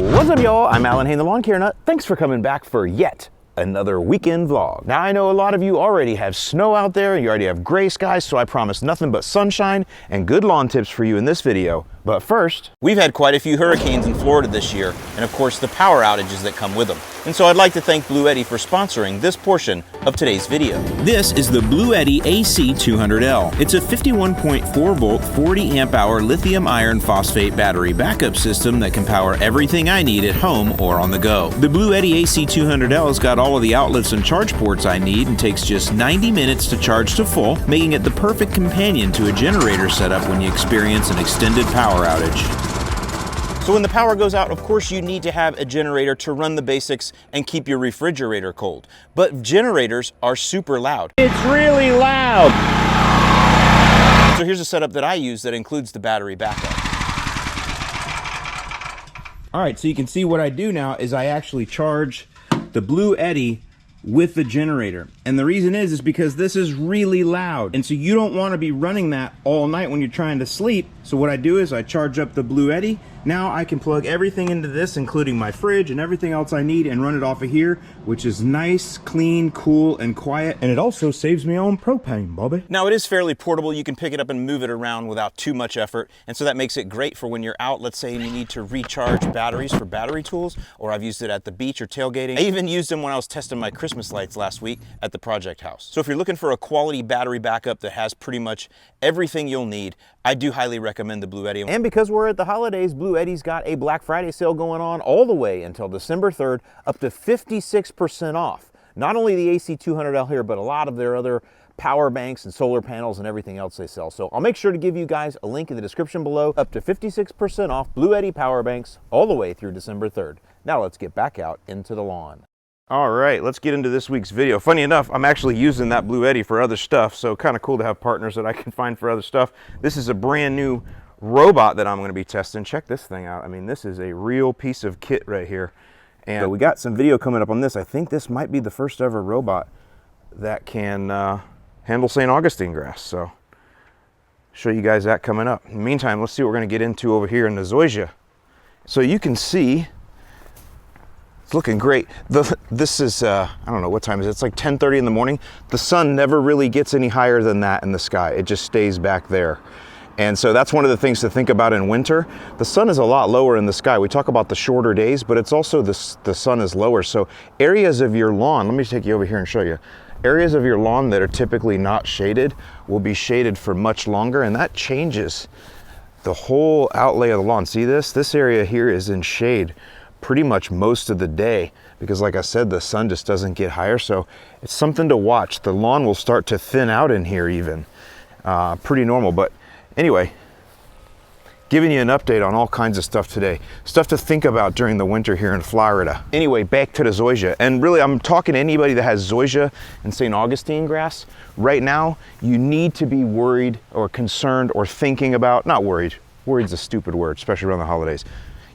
What's up, y'all? I'm Alan Hain, the Lawn Care Nut. Thanks for coming back for yet another weekend vlog. Now, I know a lot of you already have snow out there, and you already have gray skies, so I promise nothing but sunshine and good lawn tips for you in this video. But first, we've had quite a few hurricanes in Florida this year, and of course the power outages that come with them. And so I'd like to thank Bluetti for sponsoring this portion of today's video. This is the Bluetti AC200L. It's a 51.4 volt, 40 amp hour lithium iron phosphate battery backup system that can power everything I need at home or on the go. The Bluetti AC200L's got all of the outlets and charge ports I need and takes just 90 minutes to charge to full, making it the perfect companion to a generator setup when you experience an extended power outage. So when the power goes out, of course you need to have a generator to run the basics and keep your refrigerator cold. But generators are super loud. It's really loud! So here's a setup that I use that includes the battery backup. All right, so you can see what I do now is I actually charge the Bluetti with the generator. And the reason is because this is really loud. And so you don't want to be running that all night when you're trying to sleep. So what I do is I charge up the Bluetti. Now I can plug everything into this, including my fridge and everything else I need, and run it off of here, which is nice, clean, cool, and quiet. And it also saves me on propane, Bobby. Now it is fairly portable. You can pick it up and move it around without too much effort. And so that makes it great for when you're out, let's say, and you need to recharge batteries for battery tools, or I've used it at the beach or tailgating. I even used them when I was testing my Christmas lights last week at the project house. So if you're looking for a quality battery backup that has pretty much everything you'll need, I do highly recommend the Bluetti. And because we're at the holidays, Bluetti's got a Black Friday sale going on all the way until December 3rd, up to 56% off. Not only the AC200L here, but a lot of their other power banks and solar panels and everything else they sell. So I'll make sure to give you guys a link in the description below, up to 56% off Bluetti power banks all the way through December 3rd. Now let's get back out into the lawn. All right, let's get into this week's video. Funny enough, I'm actually using that Bluetti for other stuff, so kind of cool to have partners that I can find for other stuff. This is a brand new robot that I'm going to be testing. Check this thing out. I mean, this is a real piece of kit right here. And we got some video coming up on this. I think this might be the first ever robot that can handle St. Augustine grass. So show you guys that coming up. In the meantime, let's see what we're going to get into over here in the zoysia. So you can see it's looking great. This is, I don't know what time it is. It's like 10:30 in the morning. The sun never really gets any higher than that in the sky. It just stays back there. And so that's one of the things to think about in winter. The sun is a lot lower in the sky. We talk about the shorter days, but it's also the sun is lower. So areas of your lawn, let me take you over here and show you. Areas of your lawn that are typically not shaded will be shaded for much longer, and that changes the whole outlay of the lawn. See this? This area here is in shade pretty much most of the day because, like I said, the sun just doesn't get higher. So it's something to watch. The lawn will start to thin out in here even. Pretty normal. But anyway, giving you an update on all kinds of stuff today. Stuff to think about during the winter here in Florida. Anyway, back to the zoysia. And really, I'm talking to anybody that has zoysia and St. Augustine grass. Right now, you need to be worried or concerned or thinking about, not worried. Worried's a stupid word, especially around the holidays.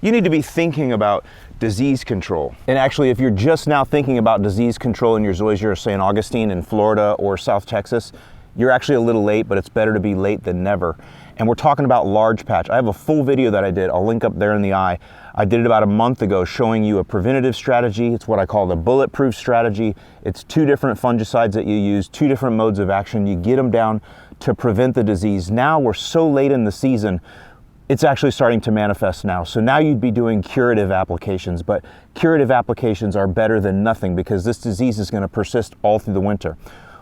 You need to be thinking about disease control. And actually, if you're just now thinking about disease control in your zoysia or St. Augustine in Florida or South Texas, you're actually a little late, but it's better to be late than never. And we're talking about large patch. I have a full video that I did. I'll link up there in the eye. I did it about a month ago showing you a preventative strategy. It's what I call the bulletproof strategy. It's 2 different fungicides that you use, 2 different modes of action. You get them down to prevent the disease. Now we're so late in the season, it's actually starting to manifest now. So now you'd be doing curative applications, but curative applications are better than nothing because this disease is going to persist all through the winter.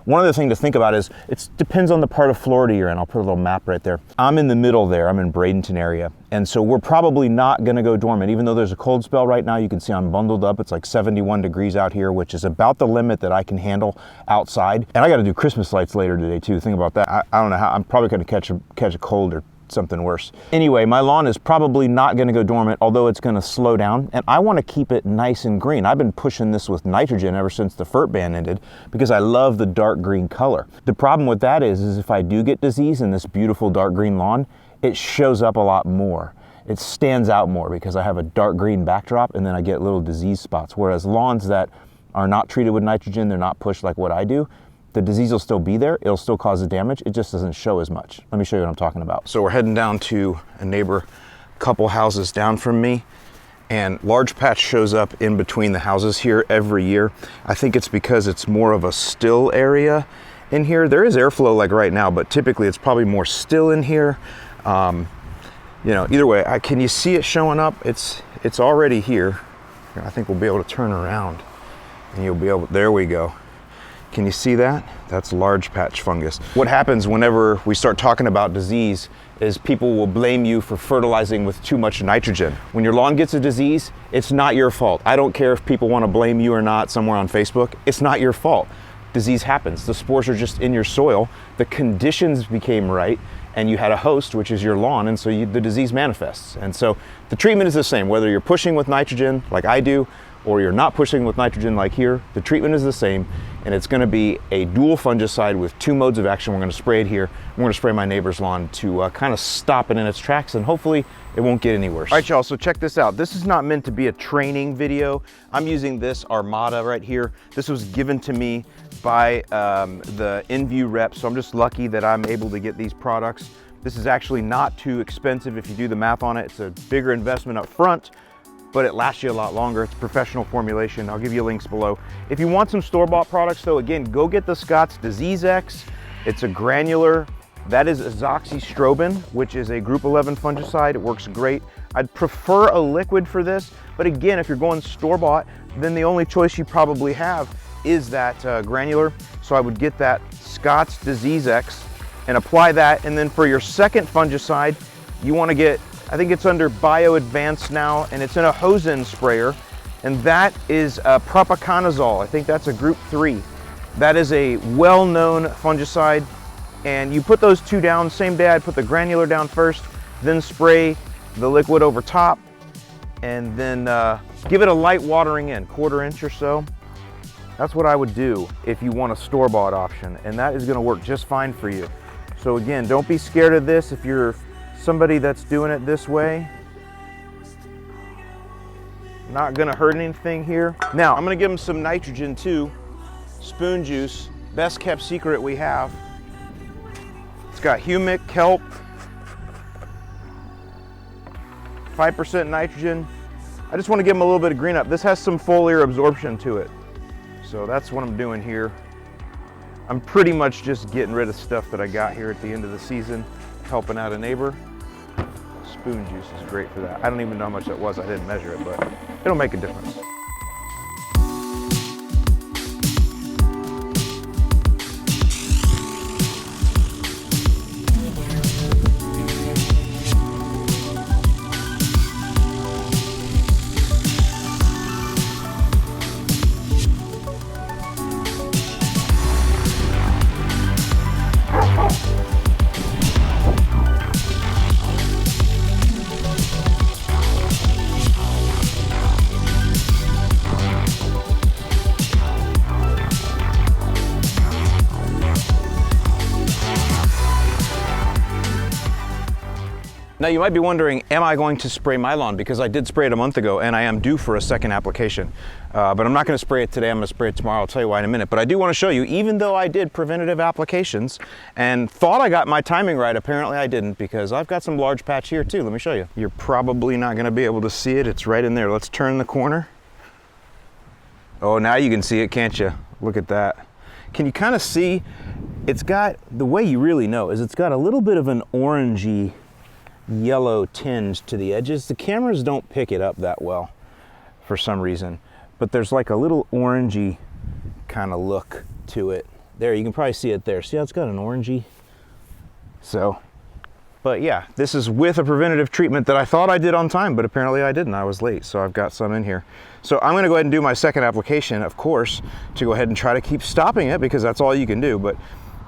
One other thing to think about is it depends on the part of Florida you're in. I'll put a little map right there. I'm in the middle there. I'm in Bradenton area. And so we're probably not going to go dormant. Even though there's a cold spell right now, you can see I'm bundled up. It's like 71 degrees out here, which is about the limit that I can handle outside. And I got to do Christmas lights later today too. Think about that. I don't know how. I'm probably going to catch a cold or something worse. Anyway, my lawn is probably not going to go dormant, although it's going to slow down, and I want to keep it nice and green. I've been pushing this with nitrogen ever since the FERT ban ended because I love the dark green color. The problem with that is if I do get disease in this beautiful dark green lawn, it shows up a lot more. It stands out more because I have a dark green backdrop and then I get little disease spots. Whereas lawns that are not treated with nitrogen, they're not pushed like what I do, the disease will still be there, it'll still cause the damage, it just doesn't show as much. Let me show you what I'm talking about. So we're heading down to a neighbor, couple houses down from me, And large patch shows up in between the houses here every year. I think it's because it's more of a still area in here. There is airflow like right now, but typically it's probably more still in here. You know, either way, can you see it showing up? It's already here. I think we'll be able to turn around and you'll be able, there we go. Can you see that? That's large patch fungus. What happens whenever we start talking about disease is people will blame you for fertilizing with too much nitrogen. When your lawn gets a disease, it's not your fault. I don't care if people want to blame you or not somewhere on Facebook. It's not your fault. Disease happens. The spores are just in your soil. The conditions became right and you had a host, which is your lawn, and so the disease manifests. And so the treatment is the same, whether you're pushing with nitrogen like I do, or you're not pushing with nitrogen like here, the treatment is the same, and it's gonna be a dual fungicide with 2 modes of action. We're gonna spray it here. We're gonna spray my neighbor's lawn to kind of stop it in its tracks, and hopefully it won't get any worse. All right, y'all, so check this out. This is not meant to be a training video. I'm using this Armada right here. This was given to me by the InView rep, so I'm just lucky that I'm able to get these products. This is actually not too expensive if you do the math on it. It's a bigger investment up front, but it lasts you a lot longer. It's professional formulation. I'll give you links below. If you want some store-bought products though, again, go get the Scott's Disease X. It's a granular, that is azoxystrobin, which is a group 11 fungicide. It works great. I'd prefer a liquid for this, but again, if you're going store-bought, then the only choice you probably have is that granular. So I would get that Scott's Disease X and apply that. And then for your second fungicide, you wanna get, I think it's under Bio Advanced now, and it's in a Hosen sprayer, and that is propiconazole. I think that's a group 3. That is a well-known fungicide, and you put those 2 down, same day I'd put the granular down first, then spray the liquid over top, and then give it a light watering in, 1/4 inch or so. That's what I would do if you want a store-bought option, and that is gonna work just fine for you. So again, don't be scared of this if you're somebody that's doing it this way. Not gonna hurt anything here. Now, I'm gonna give them some nitrogen too. Spoon juice, best kept secret we have. It's got humic, kelp, 5% nitrogen. I just wanna give them a little bit of green up. This has some foliar absorption to it. So that's what I'm doing here. I'm pretty much just getting rid of stuff that I got here at the end of the season, helping out a neighbor. Spoon juice is great for that. I don't even know how much that was. I didn't measure it, but it'll make a difference. Now you might be wondering, am I going to spray my lawn? Because I did spray it a month ago and I am due for a second application. But I'm not gonna spray it today, I'm gonna spray it tomorrow. I'll tell you why in a minute. But I do wanna show you, even though I did preventative applications and thought I got my timing right, apparently I didn't, because I've got some large patch here too. Let me show you. You're probably not gonna be able to see it. It's right in there. Let's turn the corner. Oh, now you can see it, can't you? Look at that. Can you kind of see? It's got, the way you really know is it's got a little bit of an orangey yellow tinge to the edges. The cameras don't pick it up that well for some reason, but there's like a little orangey kind of look to it. There, you can probably see it there. See how it's got an orangey? So, but yeah, this is with a preventative treatment that I thought I did on time, but apparently I didn't. I was late, so I've got some in here. So I'm gonna go ahead and do my second application, of course, to go ahead and try to keep stopping it, because that's all you can do. But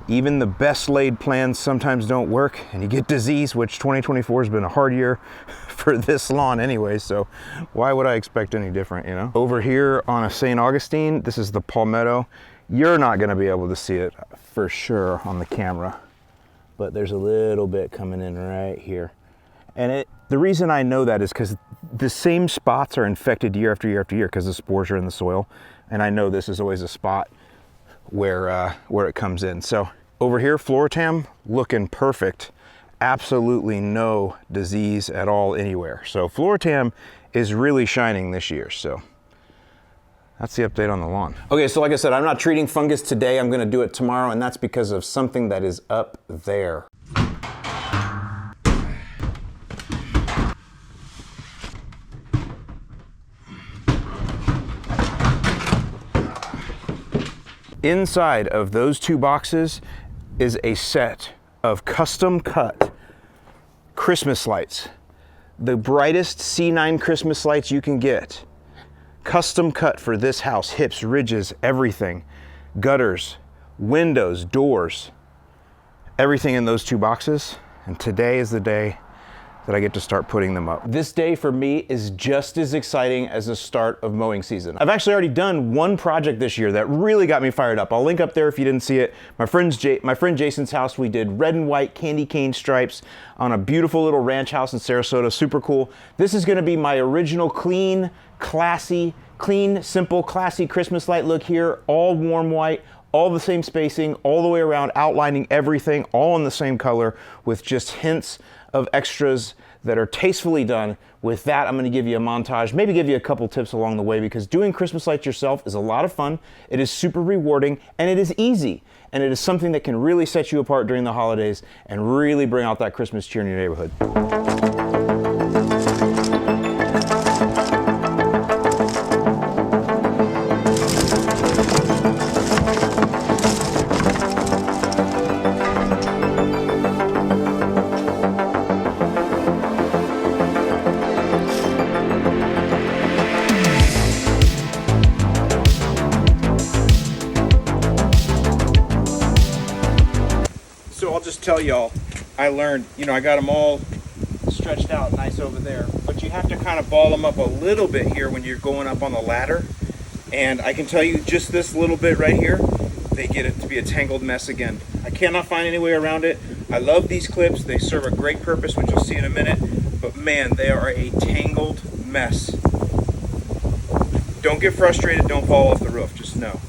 even the best laid plans sometimes don't work, and you get disease, which 2024 has been a hard year for this lawn anyway, so why would I expect any different, you know? Over here on a St. Augustine, this is the palmetto. You're not gonna be able to see it for sure on the camera, but there's a little bit coming in right here. And the reason I know that is because the same spots are infected year after year after year because the spores are in the soil, and I know this is always a spot where it comes in. So over here, Floritam looking perfect. absolutely no disease at all anywhere. So Floratam is really shining this year. So that's the update on the lawn. Okay, so like I said, I'm not treating fungus today. I'm gonna do it tomorrow, and that's because of something that is up there. Inside of those two boxes is a set of custom cut Christmas lights. The brightest C9 Christmas lights you can get. Custom cut for this house, hips, ridges, everything. Gutters, windows, doors, everything in those two boxes. And today is the day that I get to start putting them up. This day for me is just as exciting as the start of mowing season. I've actually already done one project this year that really got me fired up. I'll link up there if you didn't see it. My friend Jason's house, we did red and white candy cane stripes on a beautiful little ranch house in Sarasota, super cool. This is gonna be my original clean, simple, classy Christmas light look here, all warm white, all the same spacing, all the way around, outlining everything, all in the same color with just hints of extras that are tastefully done. With that, I'm gonna give you a montage, maybe give you a couple tips along the way, because doing Christmas lights yourself is a lot of fun, it is super rewarding, and it is easy. And it is something that can really set you apart during the holidays and really bring out that Christmas cheer in your neighborhood. So I'll just tell y'all, I learned, I got them all stretched out nice over there, but you have to kind of ball them up a little bit here when you're going up on the ladder. And I can tell you just this little bit right here, they get it to be a tangled mess again. I cannot find any way around it. I love these clips. They serve a great purpose, which you'll see in a minute, but man, they are a tangled mess. Don't get frustrated, don't fall off the roof, just know.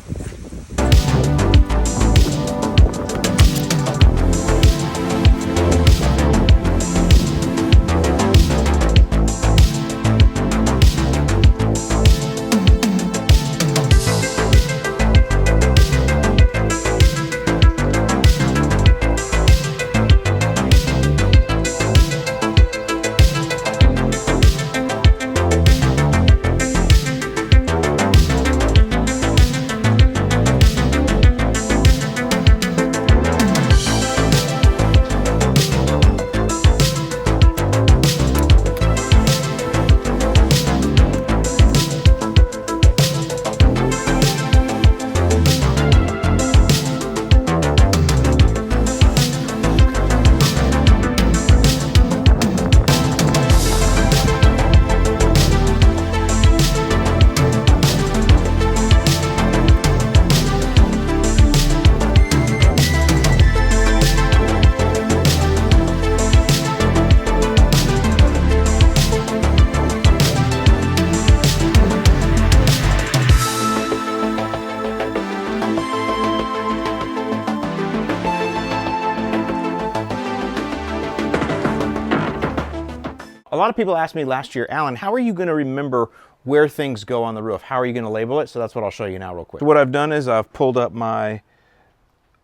A lot of people asked me last year, Alan, how are you going to remember where things go on the roof? How are you going to label it? So that's what I'll show you now real quick. So what I've done is I've pulled up my,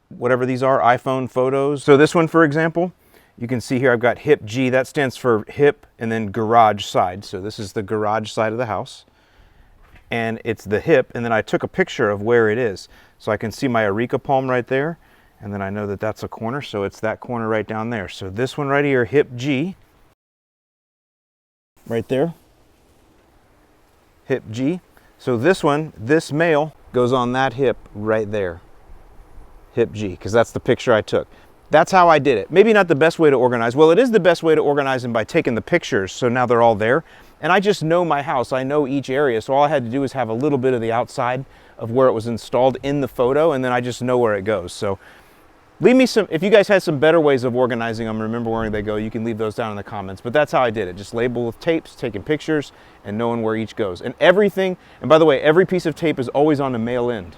whatever these are, iPhone photos. So this one, for example, you can see here I've got hip G. That stands for hip and then garage side. So this is the garage side of the house. And it's the hip, and then I took a picture of where it is. So I can see my areca palm right there, and then I know that that's a corner, so it's that corner right down there. So this one right here, hip G, right there, hip G. So this one, this male, goes on that hip right there, hip G, because that's the picture I took. That's how I did it. Maybe not the best way to organize. Well, it is the best way to organize them by taking the pictures, so now they're all there. And I just know my house, I know each area, so all I had to do is have a little bit of the outside of where it was installed in the photo, and then I just know where it goes. So leave me some, if you guys had some better ways of organizing them, remember where they go, you can leave those down in the comments. But that's how I did it, just label with tapes, taking pictures, and knowing where each goes. And everything, and by the way, every piece of tape is always on the male end.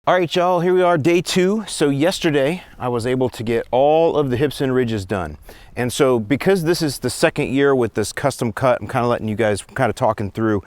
All right, y'all, here we are, day 2. So yesterday, I was able to get all of the hips and ridges done. And so because this is the second year with this custom cut, I'm kind of letting you guys kind of talking through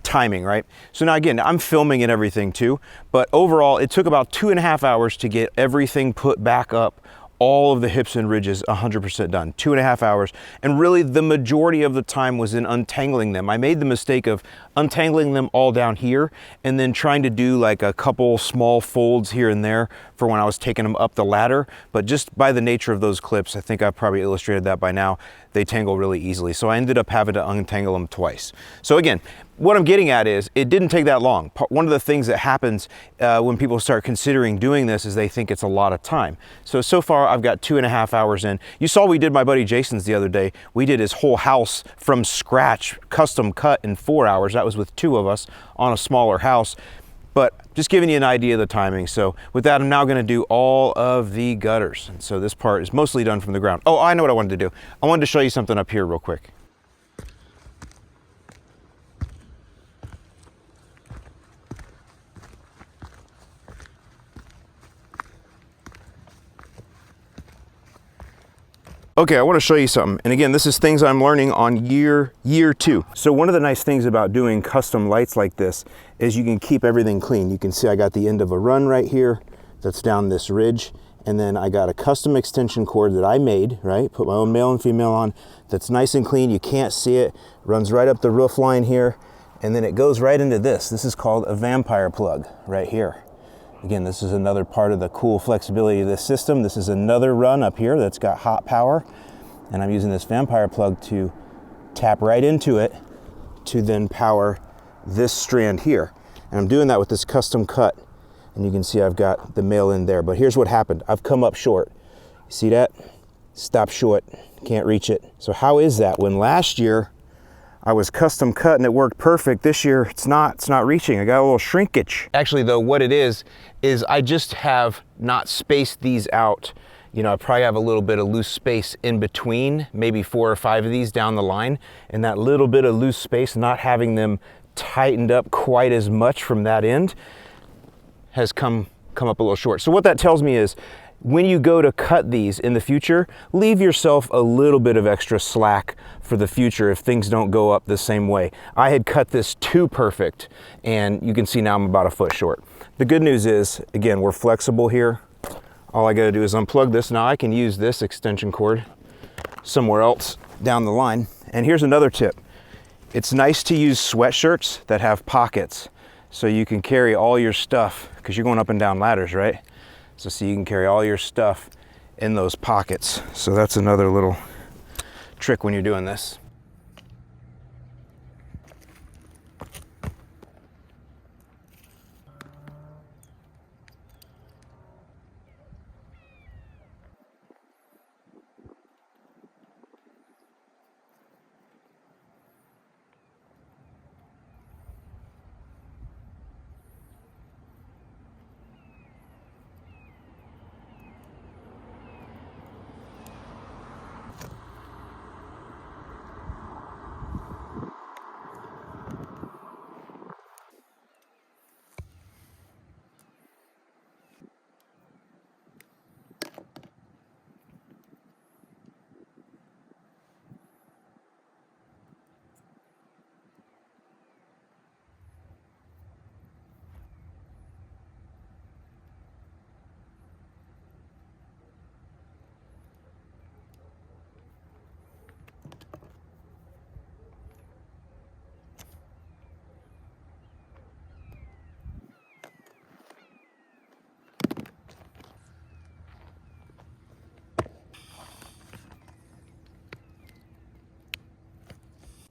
timing, right? So now again, I'm filming and everything too, but overall, it took about 2.5 hours to get everything put back up, all of the hips and ridges 100% done, 2.5 hours. And really the majority of the time was in untangling them. I made the mistake of untangling them all down here and then trying to do like a couple small folds here and there for when I was taking them up the ladder. But just by the nature of those clips, I think I've probably illustrated that by now, they tangle really easily. So I ended up having to untangle them twice. So again, what I'm getting at is it didn't take that long. One of the things that happens when people start considering doing this is they think it's a lot of time. So far I've got 2.5 hours in. You saw we did my buddy Jason's the other day. We did his whole house from scratch, custom cut in 4 hours. That was with 2 of us on a smaller house. But just giving you an idea of the timing. So with that, I'm now gonna do all of the gutters. And so this part is mostly done from the ground. Oh, I know what I wanted to do. I wanted to show you something up here real quick. Okay, I want to show you something. And again, this is things I'm learning on year 2. So one of the nice things about doing custom lights like this is you can keep everything clean. You can see I got the end of a run right here that's down this ridge. And then I got a custom extension cord that I made, right? Put my own male and female on. That's nice and clean. You can't see it. Runs right up the roof line here. And then it goes right into this. This is called a vampire plug right here. Again, this is another part of the cool flexibility of this system. This is another run up here that's got hot power. And I'm using this vampire plug to tap right into it to then power this strand here. And I'm doing that with this custom cut. And you can see I've got the male in there. But here's what happened. I've come up short. You see that? Stop short. Can't reach it. So how is that? When last year I was custom cut and it worked perfect, this year it's not reaching. I got a little shrinkage. Actually though, what it is I just have not spaced these out. You know, I probably have a little bit of loose space in between, maybe 4 or 5 of these down the line. And that little bit of loose space, not having them tightened up quite as much from that end, has come up a little short. So what that tells me is when you go to cut these in the future, leave yourself a little bit of extra slack for the future if things don't go up the same way. I had cut this too perfect, and you can see now I'm about a foot short. The good news is, again, we're flexible here. All I gotta do is unplug this. Now I can use this extension cord somewhere else down the line. And here's another tip. It's nice to use sweatshirts that have pockets so you can carry all your stuff, because you're going up and down ladders, right? So you can carry all your stuff in those pockets. So that's another little trick when you're doing this.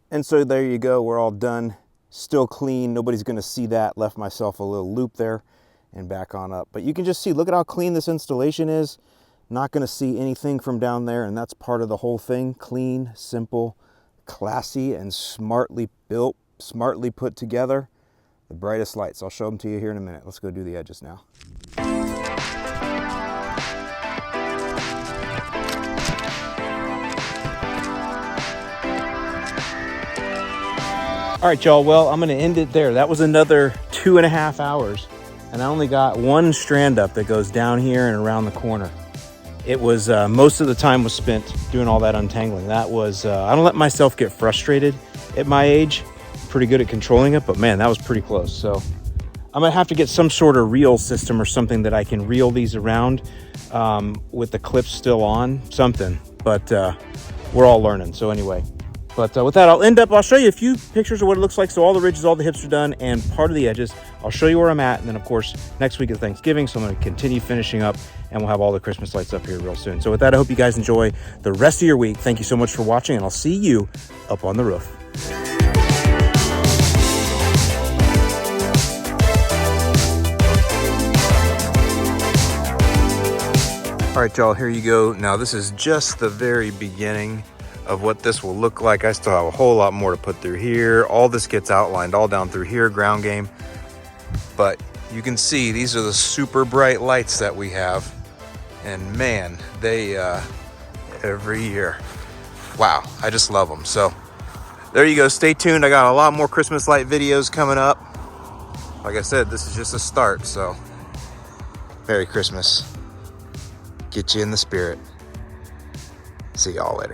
And so there you go, we're all done, still clean. Nobody's gonna see that. Left myself a little loop there and back on up. But you can just see, look at how clean this installation is. Not gonna see anything from down there, and that's part of the whole thing. Clean, simple, classy, and smartly built, smartly put together. The brightest lights. I'll show them to you here in a minute. Let's go do the edges now. All right, y'all, well, I'm gonna end it there. That was another 2.5 hours and I only got one strand up that goes down here and around the corner. It was, most of the time was spent doing all that untangling. That was, I don't let myself get frustrated at my age. I'm pretty good at controlling it, but man, that was pretty close. So I'm gonna have to get some sort of reel system or something that I can reel these around with the clips still on, something. But we're all learning, so anyway. But with that, I'll show you a few pictures of what it looks like. So all the ridges, all the hips are done, and part of the edges. I'll show you where I'm at, and then of course, next week is Thanksgiving, so I'm gonna continue finishing up, and we'll have all the Christmas lights up here real soon. So with that, I hope you guys enjoy the rest of your week. Thank you so much for watching, and I'll see you up on the roof. All right, y'all, here you go. Now, this is just the very beginning of what this will look like. I still have a whole lot more to put through here. All this gets outlined all down through here, ground game. But you can see these are the super bright lights that we have. And man, they, every year, wow, I just love them. So there you go, stay tuned. I got a lot more Christmas light videos coming up. Like I said, this is just a start, so Merry Christmas. Get you in the spirit. See y'all later.